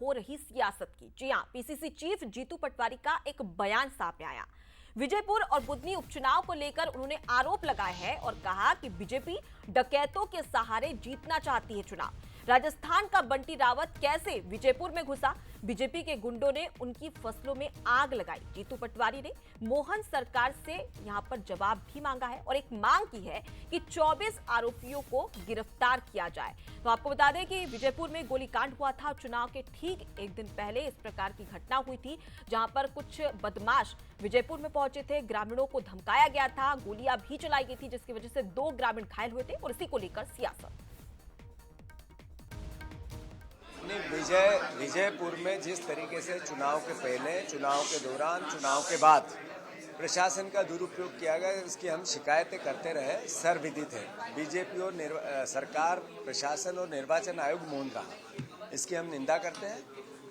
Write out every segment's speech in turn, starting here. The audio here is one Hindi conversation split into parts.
हो रही सियासत की। जी हां, पीसीसी चीफ जीतू पटवारी का एक बयान सामने आया। विजयपुर और बुदनी उपचुनाव को लेकर उन्होंने आरोप लगाया है और कहा कि बीजेपी डकैतों के सहारे जीतना चाहती है चुनाव। राजस्थान का बंटी रावत कैसे विजयपुर में घुसा, बीजेपी के गुंडों ने उनकी फसलों में आग लगाई। जीतू पटवारी ने मोहन सरकार से यहां पर जवाब भी मांगा है और एक मांग की है कि 24 आरोपियों को गिरफ्तार किया जाए। तो आपको बता दें कि विजयपुर में गोलीकांड हुआ था। चुनाव के ठीक एक दिन पहले इस प्रकार की घटना हुई थी, जहां पर कुछ बदमाश विजयपुर में पहुंचे थे, ग्रामीणों को धमकाया गया था, गोलियां भी चलाई गई थी, जिसकी वजह से 2 ग्रामीण घायल हुए थे और इसी को लेकर सियासत। विजयपुर में जिस तरीके से चुनाव के पहले, चुनाव के दौरान, चुनाव के बाद प्रशासन का दुरुपयोग किया गया, इसकी हम शिकायतें करते रहे, सर्वविदित है। बीजेपी और सरकार, प्रशासन और निर्वाचन आयोग मौन रहा, इसकी हम निंदा करते हैं।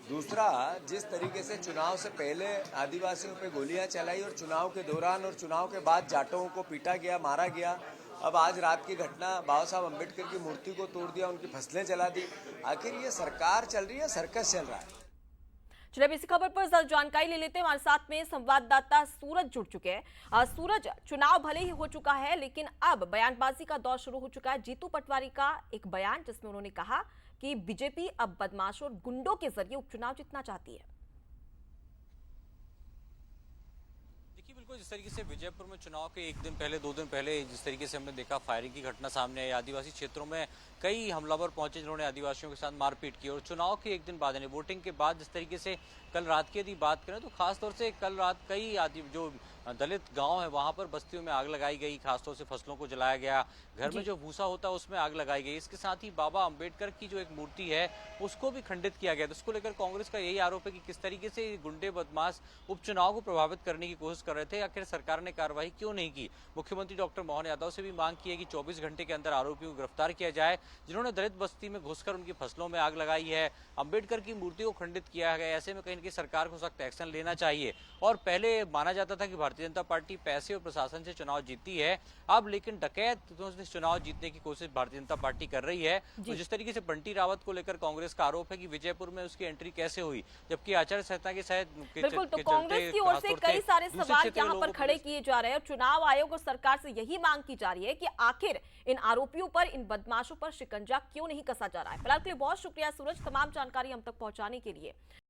दूसरा, जिस तरीके से चुनाव से पहले आदिवासियों पे गोलियां चलाई और चुनाव के दौरान और चुनाव के बाद जाटों को पीटा गया, मारा गया। अब आज रात की घटना, बाबा साहब अम्बेडकर की मूर्ति को तोड़ दिया, उनकी फसलें जला दी। आखिर ये सरकार चल रही है, सर्कस चल रहा है। चलिए अब इसी खबर पर जल्द जानकारी ले लेते हैं। हमारे साथ में संवाददाता सूरज जुड़ चुके हैं। सूरज, चुनाव भले ही हो चुका है, लेकिन अब बयानबाजी का दौर शुरू हो चुका है। जीतू पटवारी का एक बयान जिसमें उन्होंने कहा कि बीजेपी अब बदमाशों और गुंडों के जरिए उपचुनाव जीतना चाहती है। बिल्कुल, जिस तरीके से विजयपुर में चुनाव के एक दिन पहले, 2 दिन पहले जिस तरीके से हमने देखा फायरिंग की घटना सामने आई, आदिवासी क्षेत्रों में कई हमलावर पहुंचे जिन्होंने आदिवासियों के साथ मारपीट की, और चुनाव के एक दिन बाद यानी वोटिंग के बाद जिस तरीके से कल रात की यदि बात करें तो खासतौर से कल रात कई जो दलित गांव है वहां पर बस्तियों में आग लगाई गई, खासतौर से फसलों को जलाया गया, घर में जो भूसा होता है उसमें आग लगाई गई। इसके साथ ही बाबा अंबेडकर की जो एक मूर्ति है उसको भी खंडित किया गया। तो इसको लेकर कांग्रेस का यही आरोप है कि किस तरीके से गुंडे बदमाश उपचुनाव को प्रभावित करने की कोशिश कर रहे थे, आखिर सरकार ने कार्रवाई क्यों नहीं की। मुख्यमंत्री डॉक्टर मोहन यादव से भी मांग की है कि 24 घंटे के अंदर आरोपियों को गिरफ्तार किया जाए जिन्होंने दलित बस्ती में घुसकर उनकी फसलों में आग लगाई है, अंबेडकर की मूर्ति को खंडित किया गया। ऐसे में कहीं न कहीं सरकार को सख्त एक्शन लेना चाहिए। और पहले माना जाता था कि भारतीय जनता पार्टी पैसे और प्रशासन से चुनाव जीतती है, अब लेकिन डकैतों से चुनाव जीतने की कोशिश भारतीय जनता पार्टी कर रही है। तो जिस तरीके से बंटी रावत को लेकर कांग्रेस का आरोप है कि विजयपुर में उसकी एंट्री कैसे हुई, जबकि आचार संहिता के शायद बिल्कुल, तो कांग्रेस की ओर से कई सारे सवाल यहाँ पर खड़े किए जा रहे हैं और चुनाव आयोग और सरकार से यही मांग की जा रही है कि आखिर इन आरोपियों पर, इन बदमाशों पर शिकंजा क्यों नहीं कसा जा रहा है। फिलहाल के लिए बहुत शुक्रिया सूरज, तमाम जानकारी हम तक पहुंचाने के लिए।